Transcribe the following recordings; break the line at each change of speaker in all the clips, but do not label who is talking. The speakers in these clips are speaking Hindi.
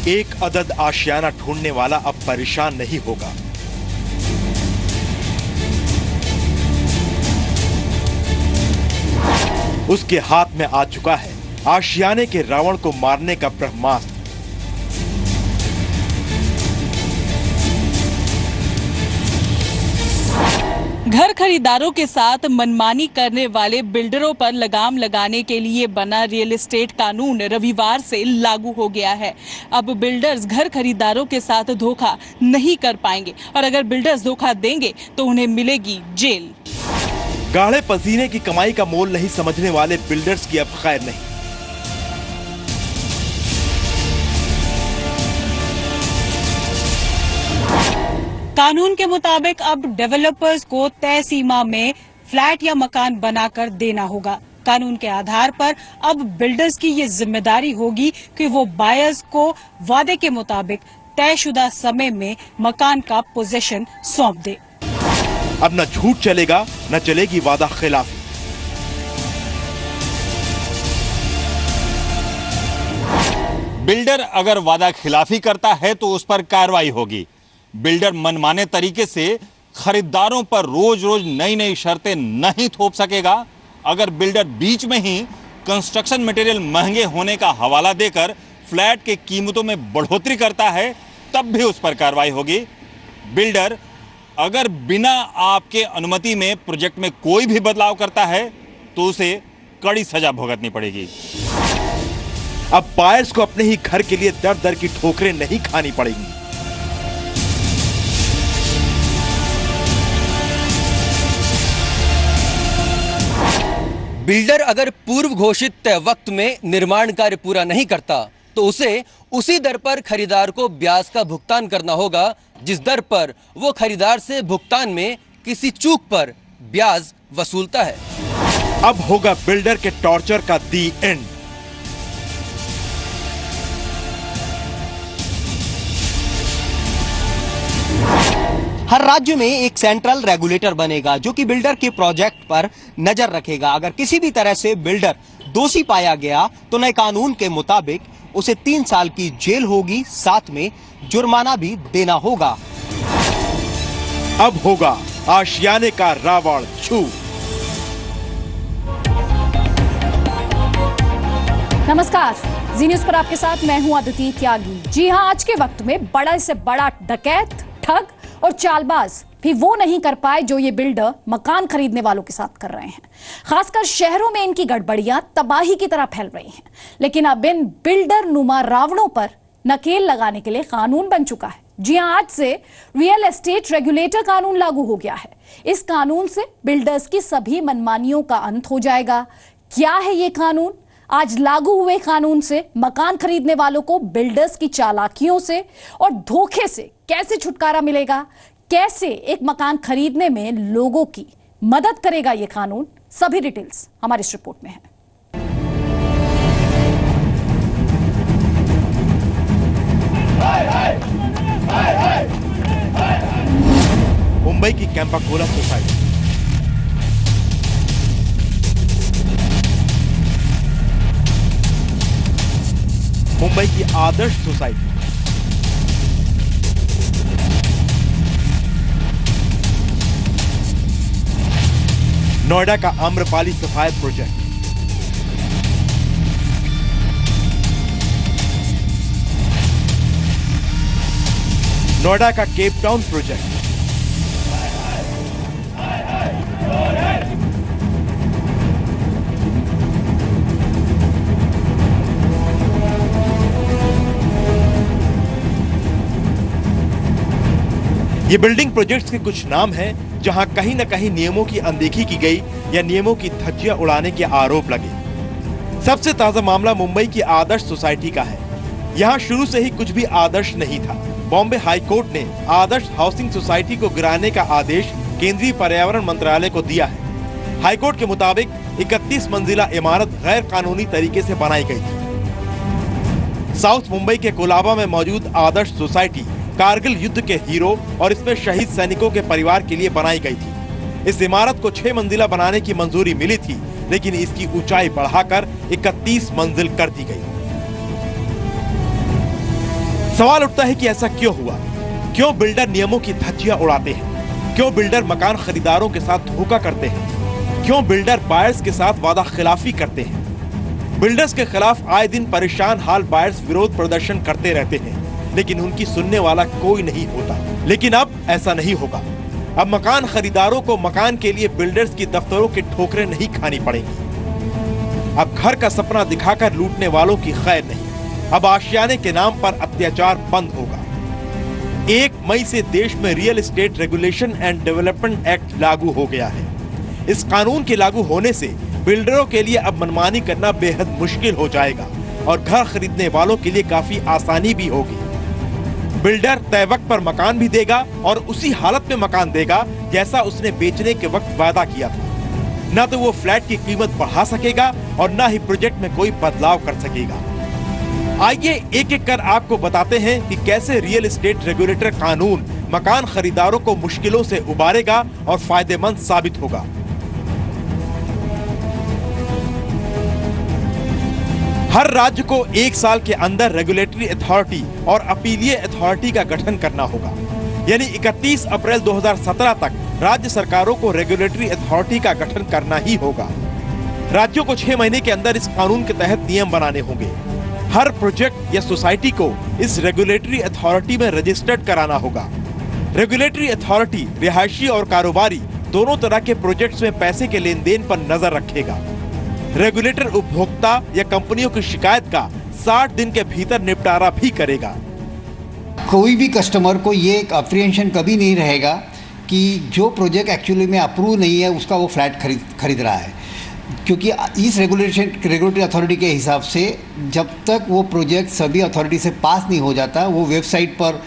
एक अदद आशियाना ढूंढने वाला अब परेशान नहीं होगा। उसके हाथ में आ चुका है आशियाने के रावण को मारने का ब्रह्मास्त्र।
घर खरीदारों के साथ मनमानी करने वाले बिल्डरों पर लगाम लगाने के लिए बना रियल एस्टेट कानून रविवार से लागू हो गया है। अब बिल्डर्स घर खरीदारों के साथ धोखा नहीं कर पाएंगे और अगर बिल्डर्स धोखा देंगे तो उन्हें मिलेगी जेल।
गाढ़े पसीने की कमाई का मोल नहीं समझने वाले बिल्डर्स की अब खैर नहीं।
कानून के मुताबिक अब डेवलपर्स को तय सीमा में फ्लैट या मकान बनाकर देना होगा। कानून के आधार पर अब बिल्डर्स की ये जिम्मेदारी होगी कि वो बायर्स को वादे के मुताबिक तयशुदा समय में मकान का पोजीशन सौंप दे।
अब न झूठ चलेगा न चलेगी वादा खिलाफी।
बिल्डर अगर वादा खिलाफी करता है तो उस पर कार्रवाई होगी। बिल्डर मनमाने तरीके से खरीदारों पर रोज रोज नई नई शर्तें नहीं थोप सकेगा। अगर बिल्डर बीच में ही कंस्ट्रक्शन मटेरियल महंगे होने का हवाला देकर फ्लैट के कीमतों में बढ़ोतरी करता है तब भी उस पर कार्रवाई होगी। बिल्डर अगर बिना आपके अनुमति में प्रोजेक्ट में कोई भी बदलाव करता है तो उसे कड़ी सजा भुगतनी पड़ेगी।
अब बायर्स को अपने ही घर के लिए दर दर की ठोकरें नहीं खानी पड़ेंगी।
बिल्डर अगर पूर्व घोषित तय वक्त में निर्माण कार्य पूरा नहीं करता तो उसे उसी दर पर खरीदार को ब्याज का भुगतान करना होगा जिस दर पर वो खरीदार से भुगतान में किसी चूक पर ब्याज वसूलता है।
अब होगा बिल्डर के टॉर्चर का दी एंड।
हर राज्य में एक सेंट्रल रेगुलेटर बनेगा जो कि बिल्डर के प्रोजेक्ट पर नजर रखेगा। अगर किसी भी तरह से बिल्डर दोषी पाया गया तो नए कानून के मुताबिक उसे 3 साल की जेल होगी, साथ में जुर्माना भी देना होगा।
अब होगा आशियाने का रावण छू।
नमस्कार, जी न्यूज पर आपके साथ मैं हूं अदिति त्यागी। जी हां, आज के वक्त में बड़ा से बड़ा डकैत, ठग और चालबाज भी वो नहीं कर पाए जो ये बिल्डर मकान खरीदने वालों के साथ कर रहे हैं। खासकर शहरों में इनकी गड़बड़ियां तबाही की तरह फैल रही हैं। लेकिन अब इन बिल्डर नुमा रावणों पर नकेल लगाने के लिए कानून बन चुका है। जी हां, आज से रियल एस्टेट रेगुलेटर कानून लागू हो गया है। इस कानून से बिल्डर्स की सभी मनमानियों का अंत हो जाएगा। क्या है ये कानून? आज लागू हुए कानून से मकान खरीदने वालों को बिल्डर्स की चालाकियों से और धोखे से कैसे छुटकारा मिलेगा? कैसे एक मकान खरीदने में लोगों की मदद करेगा ये कानून? सभी डिटेल्स हमारी इस रिपोर्ट में है।
मुंबई की कैंपाकोला सोसाइटी, मुंबई की आदर्श सोसाइटी, नोएडा का आम्रपाली सफायत प्रोजेक्ट, नोएडा का केप टाउन प्रोजेक्ट, ये बिल्डिंग प्रोजेक्ट्स के कुछ नाम हैं जहां कहीं न कहीं नियमों की अनदेखी की गई या नियमों की धज्जियां उड़ाने के आरोप लगे। सबसे ताजा मामला मुंबई की आदर्श सोसाइटी का है। यहां शुरू से ही कुछ भी आदर्श नहीं था। बॉम्बे हाई कोर्ट ने आदर्श हाउसिंग सोसाइटी को गिराने का आदेश केंद्रीय पर्यावरण मंत्रालय को दिया है। हाई कोर्ट के मुताबिक 31 मंजिला इमारत गैर कानूनी तरीके से बनाई गई थी। साउथ मुंबई के कोलाबा में मौजूद आदर्श सोसाइटी कारगिल युद्ध के हीरो और इसमें शहीद सैनिकों के परिवार के लिए बनाई गई थी। इस इमारत को 6 मंजिला बनाने की मंजूरी मिली थी, लेकिन इसकी ऊंचाई बढ़ाकर 31 मंजिल कर दी गई। सवाल उठता है कि ऐसा क्यों हुआ? क्यों बिल्डर नियमों की धज्जियां उड़ाते हैं? क्यों बिल्डर मकान खरीदारों के साथ धोखा करते हैं? क्यों बिल्डर बायर्स के साथ वादा खिलाफी करते हैं? बिल्डर्स के खिलाफ आए दिन परेशान हाल बायर्स विरोध प्रदर्शन करते रहते हैं, लेकिन उनकी सुनने वाला कोई नहीं होता। लेकिन अब ऐसा नहीं होगा। अब मकान खरीदारों को मकान के लिए बिल्डर्स की दफ्तरों की ठोकरें नहीं खानी पड़ेंगी। अब घर का सपना दिखाकर लूटने वालों की खैर नहीं। अब आशियाने के नाम पर अत्याचार बंद होगा। 1 मई से देश में real estate regulation and development act लागू हो गया है। इस कानून के लागू होने से बिल्डरों के लिए अब मनमानी करना बेहद मुश्किल हो जाएगा और घर खरीदने वालों के लिए काफी आसानी भी होगी। बिल्डर तय वक्त पर मकान भी देगा और उसी हालत में मकान देगा जैसा उसने बेचने के वक्त वादा किया था। न तो वो फ्लैट की कीमत बढ़ा सकेगा और न ही प्रोजेक्ट में कोई बदलाव कर सकेगा। आइए एक एक कर आपको बताते हैं कि कैसे रियल एस्टेट रेगुलेटर कानून मकान खरीदारों को मुश्किलों से उबारेगा और फायदेमंद साबित होगा। हर राज्य को 1 साल के अंदर रेगुलेटरी अथॉरिटी और अपीलीय अथॉरिटी का गठन करना होगा। यानी 31 अप्रैल 2017 तक राज्य सरकारों को रेगुलेटरी अथॉरिटी का गठन करना ही होगा। राज्यों को 6 महीने के अंदर इस कानून के तहत नियम बनाने होंगे। हर प्रोजेक्ट या सोसाइटी को इस रेगुलेटरी अथॉरिटी में रजिस्टर्ड कराना होगा। रेगुलेटरी अथॉरिटी रिहायशी और कारोबारी दोनों तरह के प्रोजेक्ट्स में पैसे के लेन देन पर नजर रखेगा। रेगुलेटर उपभोक्ता या कंपनियों की शिकायत का 60 दिन के भीतर निपटारा भी करेगा।
कोई भी कस्टमर को ये एक अप्रीहेंशन कभी नहीं रहेगा कि जो प्रोजेक्ट एक्चुअली में अप्रूव नहीं है उसका वो फ्लैट खरीद रहा है, क्योंकि इस रेगुलेटरी अथॉरिटी के हिसाब से जब तक वो प्रोजेक्ट सभी अथॉरिटी से पास नहीं हो जाता वो वेबसाइट पर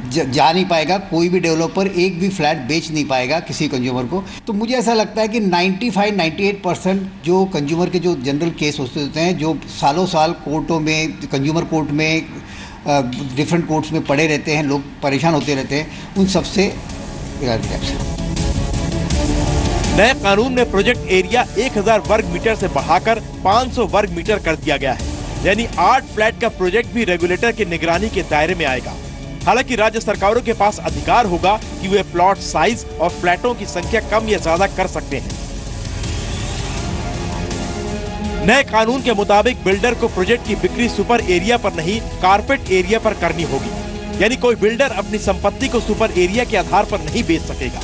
जा नहीं पाएगा। कोई भी डेवलपर एक भी फ्लैट बेच नहीं पाएगा किसी कंज्यूमर को। तो मुझे ऐसा लगता है कि 95-98% जो कंज्यूमर के जो जनरल केस होते हैं, जो सालों साल कोर्टों में, कंज्यूमर कोर्ट में, डिफरेंट कोर्ट्स में पड़े रहते हैं, लोग परेशान होते रहते हैं, उन सबसे
नए कानून में प्रोजेक्ट एरिया 1000 वर्ग मीटर से बढ़ाकर 500 वर्ग मीटर कर दिया गया है। यानी 8 फ्लैट का प्रोजेक्ट भी रेगुलेटर की निगरानी के दायरे में आएगा। हालांकि राज्य सरकारों के पास अधिकार होगा कि वे प्लॉट साइज और फ्लैटों की संख्या कम या ज्यादा कर सकते हैं। नए कानून के मुताबिक बिल्डर को प्रोजेक्ट की बिक्री सुपर एरिया पर नहीं, कारपेट एरिया पर करनी होगी। यानी कोई बिल्डर अपनी संपत्ति को सुपर एरिया के आधार पर नहीं बेच सकेगा,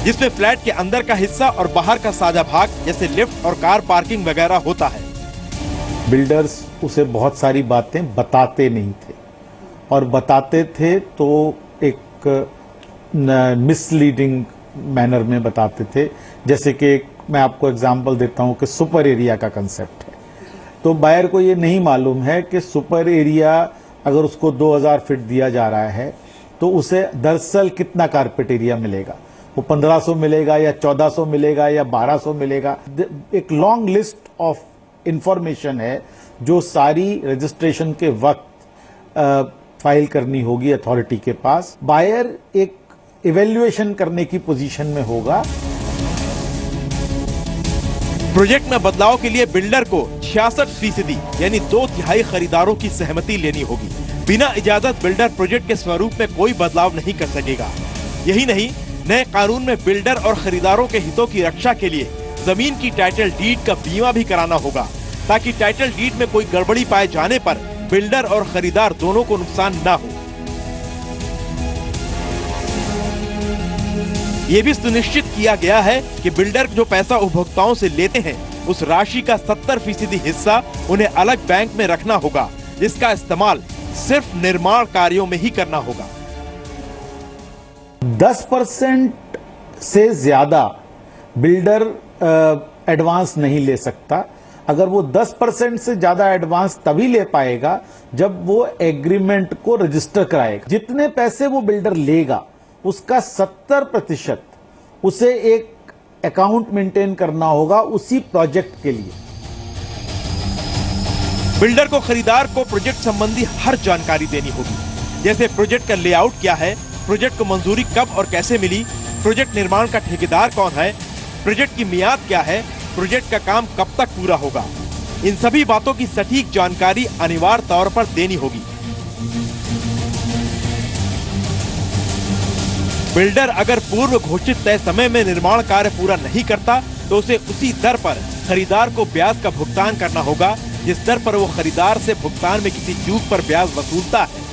जिसमें फ्लैट के अंदर का हिस्सा और बाहर का साझा भाग जैसे लिफ्ट और कार पार्किंग वगैरह होता है।
बिल्डर्स उसे बहुत सारी बातें बताते नहीं थे और बताते थे तो एक मिसलीडिंग मैनर में बताते थे। जैसे कि मैं आपको एग्जांपल देता हूं कि सुपर एरिया का कंसेप्ट है, तो बायर को ये नहीं मालूम है कि सुपर एरिया अगर उसको 2000 फीट दिया जा रहा है तो उसे दरअसल कितना कारपेट एरिया मिलेगा। वो 1500 मिलेगा या 1400 मिलेगा या 1200 मिलेगा। एक लॉन्ग लिस्ट ऑफ इंफॉर्मेशन है जो सारी रजिस्ट्रेशन के वक्त फाइल करनी होगी अथॉरिटी के पास। बायर एक इवैल्यूएशन करने की पोजीशन में होगा।
प्रोजेक्ट में बदलाव के लिए बिल्डर को 66% यानी 2/3 खरीदारों की सहमति लेनी होगी। बिना इजाजत बिल्डर प्रोजेक्ट के स्वरूप में कोई बदलाव नहीं कर सकेगा। यही नहीं, नए कानून में बिल्डर और खरीदारों के हितों की रक्षा के लिए जमीन की टाइटल डीड का बीमा भी कराना होगा, ताकि टाइटल डीड में कोई गड़बड़ी पाए जाने पर बिल्डर और खरीदार दोनों को नुकसान ना हो। यह भी सुनिश्चित किया गया है कि बिल्डर जो पैसा उपभोक्ताओं से लेते हैं उस राशि का 70% हिस्सा उन्हें अलग बैंक में रखना होगा, जिसका इस्तेमाल सिर्फ निर्माण कार्यों में ही करना होगा।
10% से ज्यादा बिल्डर एडवांस नहीं ले सकता। अगर वो 10% से ज्यादा एडवांस तभी ले पाएगा जब वो एग्रीमेंट को रजिस्टर कराएगा। जितने पैसे वो बिल्डर लेगा उसका 70% उसे एक अकाउंट मेंटेन करना होगा उसी प्रोजेक्ट के लिए।
बिल्डर को खरीदार को प्रोजेक्ट संबंधी हर जानकारी देनी होगी, जैसे प्रोजेक्ट का लेआउट क्या है, प्रोजेक्ट को मंजूरी कब और कैसे मिली, प्रोजेक्ट निर्माण का ठेकेदार कौन है, प्रोजेक्ट की मियाद क्या है, प्रोजेक्ट का काम कब तक पूरा होगा। इन सभी बातों की सटीक जानकारी अनिवार्य तौर पर देनी होगी। बिल्डर अगर पूर्व घोषित तय समय में निर्माण कार्य पूरा नहीं करता तो उसे उसी दर पर खरीदार को ब्याज का भुगतान करना होगा जिस दर पर वो खरीदार से भुगतान में किसी चूक पर ब्याज वसूलता है।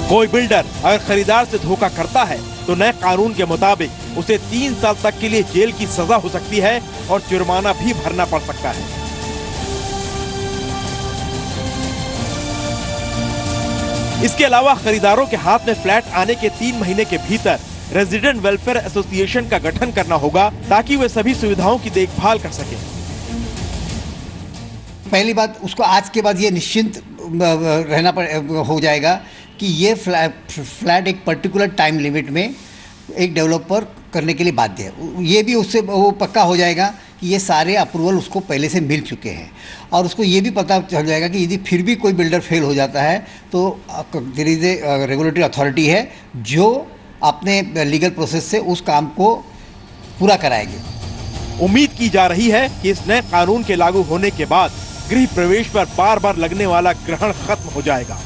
कोई बिल्डर अगर खरीदार से धोखा करता है तो नए कानून के मुताबिक उसे 3 साल तक के लिए जेल की सजा हो सकती है और जुर्माना भी भरना पड़ सकता है। इसके अलावा खरीदारों के हाथ में फ्लैट आने के 3 महीने के भीतर रेजिडेंट वेलफेयर एसोसिएशन का गठन करना होगा ताकि वे सभी सुविधाओं की देखभाल कर सके।
पहली बात, उसको आज के बाद ये निश्चिंत रहना हो जाएगा कि ये फ्लैट एक पर्टिकुलर टाइम लिमिट में एक डेवलपर करने के लिए बाध्य है। ये भी उससे वो पक्का हो जाएगा कि ये सारे अप्रूवल उसको पहले से मिल चुके हैं और उसको ये भी पता चल जाएगा कि यदि फिर भी कोई बिल्डर फेल हो जाता है तो there is a regulatory authority है जो अपने लीगल प्रोसेस से उस काम को पूरा कराएगी।
उम्मीद की जा रही है कि इस नए कानून के लागू होने के बाद गृह प्रवेश पर बार-बार लगने वाला ग्रहण खत्म हो जाएगा।